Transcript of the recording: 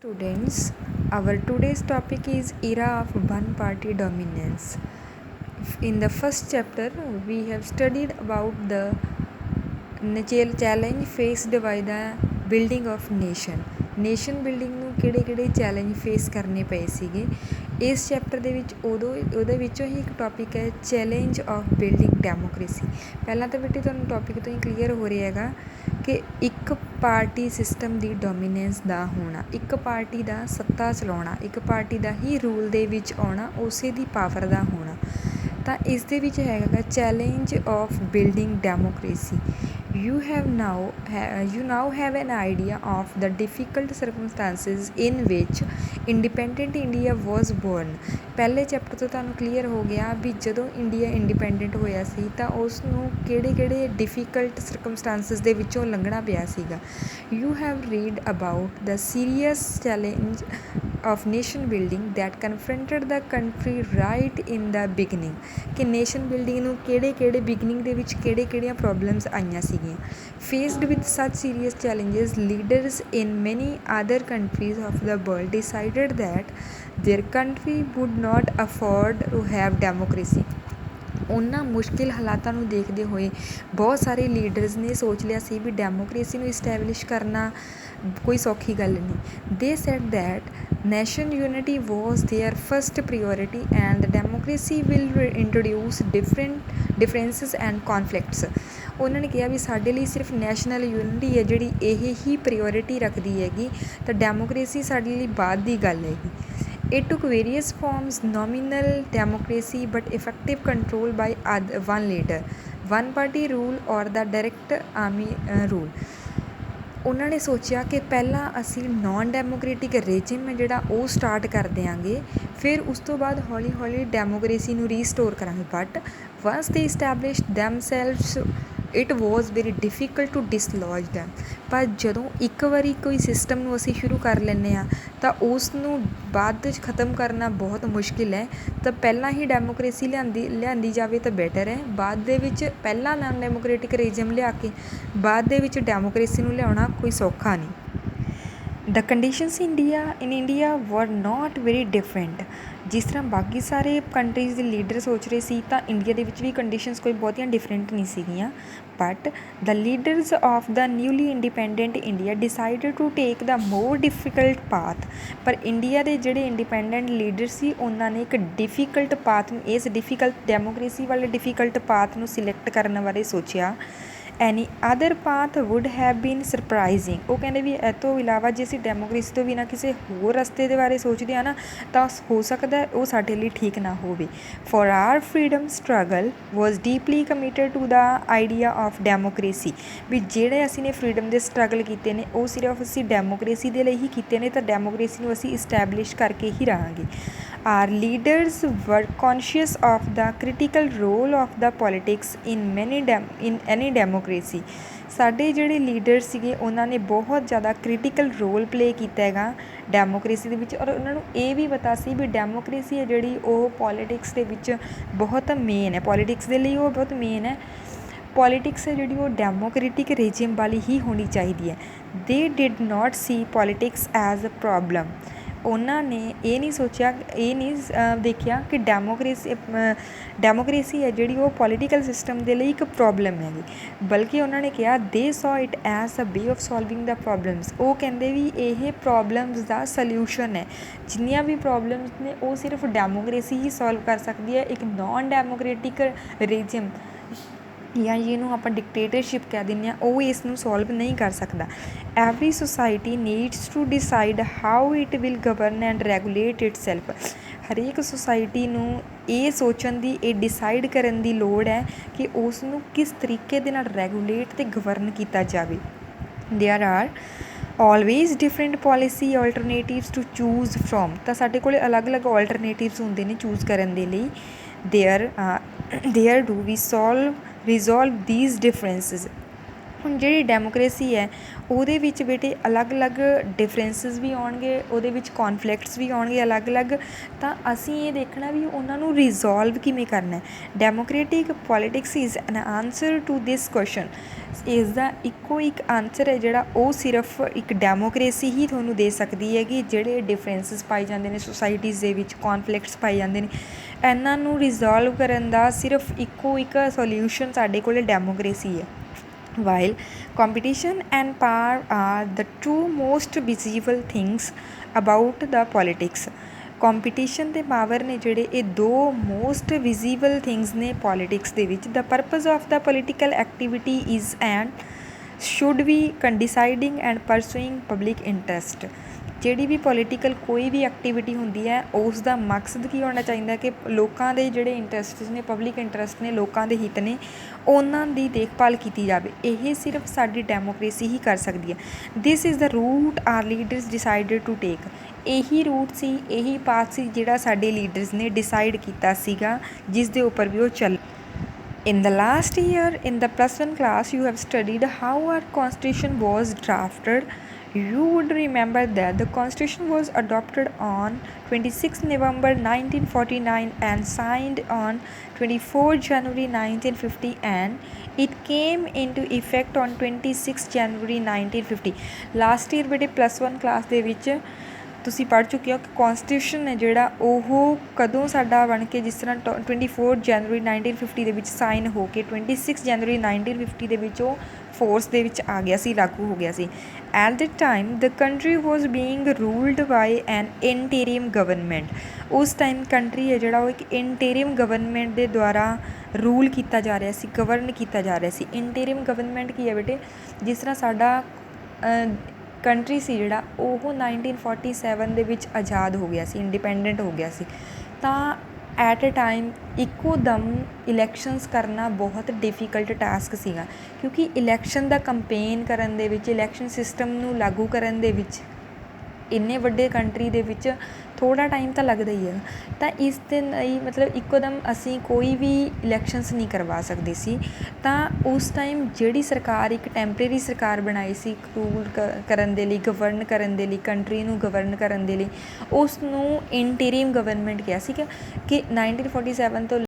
Students, our today's topic is era of one party dominance. In the first chapter, we have studied about the challenge faced by the building of nation building ਨੂੰ ਕਿਹੜੇ challenge face ਕਰਨੇ ਪਏ ਸੀਗੇ। ਇਸ chapter ਦੇ ਵਿੱਚ ਉਹਦੇ ਵਿੱਚੋਂ ਹੀ ਇੱਕ ਟੌਪਿਕ ਹੈ ਚੈਲੰਜ ਆਫ ਬਿਲਡਿੰਗ ਡੈਮੋਕ੍ਰੇਸੀ। ਪਹਿਲਾਂ ਤਾਂ ਬੇਟੇ ਤੁਹਾਨੂੰ ਟੌਪਿਕ ਤੋਂ ਹੀ ਕਲੀਅਰ ਹੋ ਰਿਹਾ ਹੈਗਾ ਕਿ ਇੱਕ ਪਾਰਟੀ ਸਿਸਟਮ ਦੀ ਡੋਮੀਨੈਂਸ ਦਾ ਹੋਣਾ, ਇੱਕ ਪਾਰਟੀ ਦਾ ਸੱਤਾ ਚਲਾਉਣਾ, ਇੱਕ ਪਾਰਟੀ ਦਾ ਹੀ ਰੂਲ ਦੇ ਵਿੱਚ ਆਉਣਾ, ਉਸੇ ਦੀ ਪਾਵਰ ਦਾ ਹੋਣਾ। ਤਾਂ ਇਸ ਦੇ ਵਿੱਚ ਹੈਗਾ challenge of building democracy. You now have an idea of the difficult circumstances in which independent India was born। ਪਹਿਲੇ ਚੈਪਟਰ ਤੋਂ ਤੁਹਾਨੂੰ ਕਲੀਅਰ ਹੋ ਗਿਆ ਵੀ ਜਦੋਂ ਇੰਡੀਆ ਇੰਡੀਪੈਂਡੈਂਟ ਹੋਇਆ ਸੀ ਤਾਂ ਉਸ ਨੂੰ ਕਿਹੜੇ ਡਿਫੀਕਲਟ ਸਰਕਮਸਟਾਂਸਿਸ ਦੇ ਵਿੱਚੋਂ ਲੰਘਣਾ ਪਿਆ ਸੀਗਾ। You have read about the serious challenge of nation building that confronted the country right in the beginning। ਕਿ ਨੇਸ਼ਨ ਬਿਲਡਿੰਗ ਨੂੰ ਕਿਹੜੇ ਬਿਗਨਿੰਗ ਦੇ ਵਿੱਚ ਕਿਹੜੀਆਂ ਪ੍ਰੋਬਲਮਸ ਆਈਆਂ ਸੀਗੀਆਂ। Faced with such serious challenges, leaders in many other countries of the world decided that their country would not afford to have democracy। ਉਹਨਾਂ ਮੁਸ਼ਕਿਲ ਹਾਲਾਤਾਂ ਨੂੰ ਦੇਖਦੇ ਹੋਏ ਬਹੁਤ ਸਾਰੇ ਲੀਡਰਸ ਨੇ ਸੋਚ ਲਿਆ ਸੀ ਵੀ ਡੈਮੋਕ੍ਰੇਸੀ ਨੂੰ ਇਸਟੈਬਲਿਸ਼ ਕਰਨਾ ਕੋਈ ਸੌਖੀ ਗੱਲ ਨਹੀਂ। They said that nation unity was their first priority and democracy will introduce differences and conflicts. ਉਹਨਾਂ ਨੇ ਕਿਹਾ ਵੀ ਸਾਡੇ ਲਈ ਸਿਰਫ ਨੈਸ਼ਨਲ ਯੂਨਿਟੀ ਹੈ ਜਿਹੜੀ ਇਹ ਹੀ ਪ੍ਰੀਓਰਿਟੀ ਰੱਖਦੀ ਹੈਗੀ, ਤਾਂ ਡੈਮੋਕ੍ਰੇਸੀ ਸਾਡੇ ਲਈ ਬਾਅਦ ਦੀ ਗੱਲ ਹੈਗੀ। It took various forms: nominal democracy but effective control by one leader, one party rule or the direct army rule। ਉਹਨਾਂ ਨੇ ਸੋਚਿਆ ਕਿ ਪਹਿਲਾਂ ਅਸੀਂ ਨੋਨ ਡੈਮੋਕ੍ਰੇਟਿਕ ਰੇਜਿਮ ਹੈ ਜਿਹੜਾ ਉਹ ਸਟਾਰਟ ਕਰ ਦਿਆਂਗੇ, ਫਿਰ ਉਸ ਤੋਂ ਬਾਅਦ ਹੌਲੀ ਡੈਮੋਕ੍ਰੇਸੀ ਨੂੰ ਰੀਸਟੋਰ ਕਰਾਂਗੇ। But once they established themselves it was very difficult to dislodge them. ਪਰ ਜਦੋਂ ਇੱਕ ਵਾਰੀ ਕੋਈ ਸਿਸਟਮ ਨੂੰ ਅਸੀਂ ਸ਼ੁਰੂ ਕਰ ਲੈਂਦੇ ਹਾਂ ਤਾਂ ਉਸ ਨੂੰ ਬਾਅਦ ਵਿੱਚ ਖ਼ਤਮ ਕਰਨਾ ਬਹੁਤ ਮੁਸ਼ਕਿਲ ਹੈ। ਤਾਂ ਪਹਿਲਾਂ ਹੀ ਡੈਮੋਕ੍ਰੇਸੀ ਲਿਆਂਦੀ ਜਾਵੇ ਤਾਂ ਬੈਟਰ ਹੈ। ਬਾਅਦ ਦੇ ਵਿੱਚ ਪਹਿਲਾਂ ਨਾਨ ਡੈਮੋਕ੍ਰੇਟਿਕ ਰੇਜਮ ਲਿਆ ਕੇ ਬਾਅਦ ਦੇ ਵਿੱਚ ਡੈਮੋਕ੍ਰੇਸੀ ਨੂੰ ਲਿਆਉਣਾ ਕੋਈ ਸੌਖਾ ਨਹੀਂ। ਦ ਕੰਡੀਸ਼ਨਸ ਇਨ ਇੰਡੀਆ ਵਰ ਨਾਟ ਵੈਰੀ ਡਿਫਰੈਂਟ। ਜਿਸ ਤਰ੍ਹਾਂ ਬਾਕੀ ਸਾਰੇ ਕੰਟਰੀਜ਼ ਦੇ ਲੀਡਰ ਸੋਚ ਰਹੇ ਸੀ ਤਾਂ ਇੰਡੀਆ ਦੇ ਵਿੱਚ ਵੀ ਕੰਡੀਸ਼ਨਸ ਕੋਈ ਬਹੁਤੀਆਂ ਡਿਫਰੈਂਟ ਨਹੀਂ ਸੀਗੀਆਂ। But the leaders of the newly independent India decided to take the more difficult path. ਪਰ ਇੰਡੀਆ ਦੇ ਜਿਹੜੇ ਇੰਡੀਪੈਂਡੈਂਟ ਲੀਡਰ ਸੀ ਉਹਨਾਂ ਨੇ ਇੱਕ ਡਿਫੀਕਲਟ ਪਾਥ ਨੂੰ, ਇਸ ਡਿਫੀਕਲਟ ਡੈਮੋਕ੍ਰੇਸੀ ਵਾਲੇ ਡਿਫੀਕਲਟ ਪਾਥ ਨੂੰ ਸਿਲੈਕਟ ਕਰਨ ਬਾਰੇ ਸੋਚਿਆ। Any other path wood have been surprising. ਉਹ ਕਹਿੰਦੇ ਵੀ ਇਹ ਤੋਂ ਇਲਾਵਾ ਜੇ ਅਸੀਂ ਡੈਮੋਕ੍ਰੇਸੀ ਤੋਂ ਬਿਨਾਂ ਕਿਸੇ ਹੋਰ ਰਸਤੇ ਦੇ ਬਾਰੇ ਸੋਚਦੇ ਹਾਂ ਨਾ ਤਾਂ ਹੋ ਸਕਦਾ ਉਹ ਸਾਡੇ ਲਈ ਠੀਕ ਨਾ ਹੋਵੇ। For our freedom struggle was deeply committed to the idea of democracy. ਵੀ ਜਿਹੜੇ ਅਸੀਂ ਨੇ ਫਰੀडम ਦੇ ਸਟਰਗਲ ਕੀਤੇ ਨੇ ਉਹ ਸਿਰਫ ਅਸੀਂ ਡੈਮੋਕ੍ਰੇਸੀ ਦੇ ਲਈ ਹੀ ਕੀਤੇ ਨੇ, ਤਾਂ ਡੈਮੋਕ੍ਰੇਸੀ ਨੂੰ ਅਸੀਂ ਇਸਟੈਬਲਿਸ਼ ਕਰਕੇ ਹੀ ਰਹਾਂਗੇ। Our leaders were conscious of the critical role of the politics in any democracy. ਸਾਡੇ ਜਿਹੜੇ ਲੀਡਰ ਸੀਗੇ ਉਹਨਾਂ ਨੇ ਬਹੁਤ ਜ਼ਿਆਦਾ ਕ੍ਰਿਟੀਕਲ ਰੋਲ ਪਲੇ ਕੀਤਾ ਹੈਗਾ ਡੈਮੋਕ੍ਰੇਸੀ ਦੇ ਵਿੱਚ, ਔਰ ਉਹਨਾਂ ਨੂੰ ਇਹ ਵੀ ਪਤਾ ਸੀ ਵੀ ਡੈਮੋਕ੍ਰੇਸੀ ਹੈ ਜਿਹੜੀ ਉਹ ਪੋਲੀਟਿਕਸ ਦੇ ਵਿੱਚ ਬਹੁਤ ਮੇਨ ਹੈ, ਪੋਲੀਟਿਕਸ ਦੇ ਲਈ ਉਹ ਬਹੁਤ ਮੇਨ ਹੈ। ਪੋਲੀਟਿਕਸ ਹੈ ਜਿਹੜੀ ਉਹ ਡੈਮੋਕ੍ਰੇਟਿਕ ਰੇਜਿਮ ਵਾਲੀ ਹੀ ਹੋਣੀ ਚਾਹੀਦੀ ਹੈ। They did not see politics as a problem. ਉਹਨਾਂ ਨੇ ਇਹ ਨਹੀਂ ਸੋਚਿਆ, ਇਹ ਨਹੀਂ ਦੇਖਿਆ ਕਿ ਡੈਮੋਕ੍ਰੇਸੀ ਹੈ ਜਿਹੜੀ ਉਹ ਪੋਲੀਟੀਕਲ ਸਿਸਟਮ ਦੇ ਲਈ ਇੱਕ ਪ੍ਰੋਬਲਮ ਹੈਗੀ, ਬਲਕਿ ਉਹਨਾਂ ਨੇ ਕਿਹਾ they saw it as a way of solving the problems. ਉਹ ਕਹਿੰਦੇ ਵੀ ਇਹ ਪ੍ਰੋਬਲਮਸ ਦਾ ਸਲਿਊਸ਼ਨ ਹੈ। ਜਿੰਨੀਆਂ ਵੀ ਪ੍ਰੋਬਲਮਸ ਨੇ ਉਹ ਸਿਰਫ ਡੈਮੋਕ੍ਰੇਸੀ ਹੀ ਸੋਲਵ ਕਰ ਸਕਦੀ ਹੈ। ਇੱਕ ਨੋਨ ਡੈਮੋਕ੍ਰੇਟਿਕ ਰੇਜਿਮ ਜਾਂ ਜਿਹਨੂੰ ਆਪਾਂ ਡਿਕਟੇਟਰਸ਼ਿਪ ਕਹਿ ਦਿੰਦੇ ਹਾਂ ਉਹ ਇਸ ਨੂੰ ਸੋਲਵ ਨਹੀਂ ਕਰ ਸਕਦਾ। Every society needs to decide how it will govern and regulate itself. ਹਰੇਕ ਸੁਸਾਇਟੀ ਨੂੰ ਇਹ ਸੋਚਣ ਦੀ, ਇਹ ਡਿਸਾਈਡ ਕਰਨ ਦੀ ਲੋੜ ਹੈ ਕਿ ਉਸ ਨੂੰ ਕਿਸ ਤਰੀਕੇ ਦੇ ਨਾਲ ਰੈਗੂਲੇਟ ਅਤੇ ਗਵਰਨ ਕੀਤਾ ਜਾਵੇ। There are always different policy alternatives to choose from. ਤਾਂ ਸਾਡੇ ਕੋਲ ਅਲੱਗ-ਅਲੱਗ ਆਲਟਰਨੇਟਿਵਸ ਹੁੰਦੇ ਨੇ ਚੂਜ਼ ਕਰਨ ਦੇ ਲਈ। There do we resolve these differences. ਹੁਣ ਜਿਹੜੀ ਡੈਮੋਕ੍ਰੇਸੀ ਹੈ ਉਹਦੇ ਵਿੱਚ ਬੇਟੇ ਅਲੱਗ-ਅਲੱਗ ਡਿਫਰੈਂਸਿਸ ਵੀ ਆਉਣਗੇ, ਉਹਦੇ ਵਿੱਚ ਕੌਨਫਲਿਕਟਸ ਵੀ ਆਉਣਗੇ ਅਲੱਗ-ਅਲੱਗ, ਤਾਂ ਅਸੀਂ ਇਹ ਦੇਖਣਾ ਵੀ ਉਹਨਾਂ ਨੂੰ ਰਿਜ਼ੋਲਵ ਕਿਵੇਂ ਕਰਨਾ। Democratic politics is an answer to this question. ਇਸ ਦਾ ਇੱਕੋ ਇੱਕ ਆਨਸਰ ਹੈ ਜਿਹੜਾ ਉਹ ਸਿਰਫ ਇੱਕ ਡੈਮੋਕ੍ਰੇਸੀ ਹੀ ਤੁਹਾਨੂੰ ਦੇ ਸਕਦੀ ਹੈ ਕਿ ਜਿਹੜੇ ਡਿਫਰੈਂਸਿਸ ਪਾਏ ਜਾਂਦੇ ਨੇ ਸੋਸਾਇਟੀਜ਼ ਦੇ ਵਿੱਚ, ਕੌਨਫਲਿਕਟਸ ਪਾਏ ਜਾਂਦੇ ਨੇ, ਇਹਨਾਂ ਨੂੰ ਰਿਜ਼ੋਲਵ ਕਰਨ ਦਾ ਸਿਰਫ ਇੱਕੋ ਇੱਕ ਸੋਲਿਊਸ਼ਨ ਸਾਡੇ ਕੋਲ ਡੈਮੋਕ੍ਰੇਸੀ ਹੈ। While competition and power are the two most visible things about the politics, competition ਅਤੇ ਪਾਵਰ ਨੇ ਜਿਹੜੇ ਇਹ ਦੋ ਮੋਸਟ ਵਿਜ਼ੀਬਲ ਥਿੰਗਸ ਨੇ ਪੋਲੀਟਿਕਸ ਦੇ ਵਿੱਚ। The purpose of the political activity is and should be considering and pursuing public interest. ਜਿਹੜੀ ਵੀ ਪੋਲੀਟੀਕਲ ਕੋਈ ਵੀ ਐਕਟੀਵਿਟੀ ਹੁੰਦੀ ਹੈ ਉਸ ਦਾ ਮਕਸਦ ਕੀ ਹੋਣਾ ਚਾਹੀਦਾ ਕਿ ਲੋਕਾਂ ਦੇ ਜਿਹੜੇ ਇੰਟਰਸਟਸ ਨੇ, ਪਬਲਿਕ ਇੰਟਰਸਟ ਨੇ, ਲੋਕਾਂ ਦੇ ਹਿੱਤ ਨੇ, ਉਹਨਾਂ ਦੀ ਦੇਖਭਾਲ ਕੀਤੀ ਜਾਵੇ। ਇਹ ਸਿਰਫ ਸਾਡੀ ਡੈਮੋਕ੍ਰੇਸੀ ਹੀ ਕਰ ਸਕਦੀ ਹੈ। This is the root our leaders decided to take. ਇਹੀ ਰੂਟ ਸੀ, ਇਹੀ ਪਾਥ ਸੀ ਜਿਹੜਾ ਸਾਡੇ ਲੀਡਰਸ ਨੇ ਡਿਸਾਈਡ ਕੀਤਾ ਸੀਗਾ, ਜਿਸ ਦੇ ਉੱਪਰ ਵੀ ਉਹ ਚੱਲ। In the last year in the +1 class you have studied how our constitution was drafted. You would remember that the constitution was adopted on 26 November 1949 and signed on 24 January 1950 and it came into effect on 26 January 1950. Last year ਬੇਟੇ +1 class ਦੇ ਵਿੱਚ ਤੁਸੀਂ ਪੜ੍ਹ ਚੁੱਕੇ ਹੋ ਕਿ ਕੌਨਸਟੀਟਿਊਸ਼ਨ ਹੈ ਜਿਹੜਾ ਉਹ ਕਦੋਂ ਸਾਡਾ ਬਣ ਕੇ, ਜਿਸ ਤਰ੍ਹਾਂ 24 ਜਨਵਰੀ 1950 ਦੇ ਵਿੱਚ ਸਾਈਨ ਹੋ ਕੇ 26 ਜਨਵਰੀ 1950 ਦੇ ਵਿੱਚ ਉਹ ਫੋਰਸ ਦੇ ਵਿੱਚ ਆ ਗਿਆ ਸੀ, ਲਾਗੂ ਹੋ ਗਿਆ ਸੀ। At the time the country was being ruled by an interim government. ਉਸ ਟਾਈਮ ਕੰਟਰੀ ਹੈ ਜਿਹੜਾ ਉਹ ਇੱਕ ਇੰਟੀਰੀਅਮ ਗਵਰਨਮੈਂਟ ਦੇ ਦੁਆਰਾ ਰੂਲ ਕੀਤਾ ਜਾ ਰਿਹਾ ਸੀ, ਗਵਰਨ ਕੀਤਾ ਜਾ ਰਿਹਾ ਸੀ। ਇੰਟੀਰੀਅਮ ਗਵਰਨਮੈਂਟ ਕੀ ਹੈ ਬੇਟੇ, ਜਿਸ ਤਰ੍ਹਾਂ ਸਾਡਾ ਕੰਟਰੀ ਸੀ ਜਿਹੜਾ ਉਹ 1947 ਦੇ ਵਿੱਚ ਆਜ਼ਾਦ ਹੋ ਗਿਆ ਸੀ, ਇੰਡੀਪੈਂਡੈਂਟ ਹੋ ਗਿਆ ਸੀ, ਤਾਂ ਐਟ ਅ ਟਾਈਮ ਇੱਕੋ ਦਮ ਇਲੈਕਸ਼ਨਸ ਕਰਨਾ ਬਹੁਤ ਡਿਫੀਕਲਟ ਟਾਸਕ ਸੀਗਾ, ਕਿਉਂਕਿ ਇਲੈਕਸ਼ਨ ਦਾ ਕੰਪੇਨ ਕਰਨ ਦੇ ਵਿੱਚ, ਇਲੈਕਸ਼ਨ ਸਿਸਟਮ ਨੂੰ ਲਾਗੂ ਕਰਨ ਦੇ ਵਿੱਚ ਇੰਨੇ ਵੱਡੇ ਕੰਟਰੀ ਦੇ ਵਿੱਚ ਥੋੜ੍ਹਾ ਟਾਈਮ ਤਾਂ ਲੱਗਦਾ ਹੀ ਹੈ। ਤਾਂ ਇਸ ਦੇ ਲਈ ਮਤਲਬ ਇੱਕੋ ਦਮ ਅਸੀਂ ਕੋਈ ਵੀ ਇਲੈਕਸ਼ਨਸ ਨਹੀਂ ਕਰਵਾ ਸਕਦੇ ਸੀ। ਤਾਂ ਉਸ ਟਾਈਮ ਜਿਹੜੀ ਸਰਕਾਰ ਇੱਕ ਟੈਂਪਰੇਰੀ ਸਰਕਾਰ ਬਣਾਈ ਸੀ ਰੂਲ ਕਰਨ ਦੇ ਲਈ, ਗਵਰਨ ਕਰਨ ਦੇ ਲਈ, ਕੰਟਰੀ ਨੂੰ ਗਵਰਨ ਕਰਨ ਦੇ ਲਈ, ਉਸ ਨੂੰ ਇੰਟੀਰੀਅਮ ਗਵਰਨਮੈਂਟ ਕਿਹਾ ਸੀਗਾ ਕਿ 1947 ਤੋਂ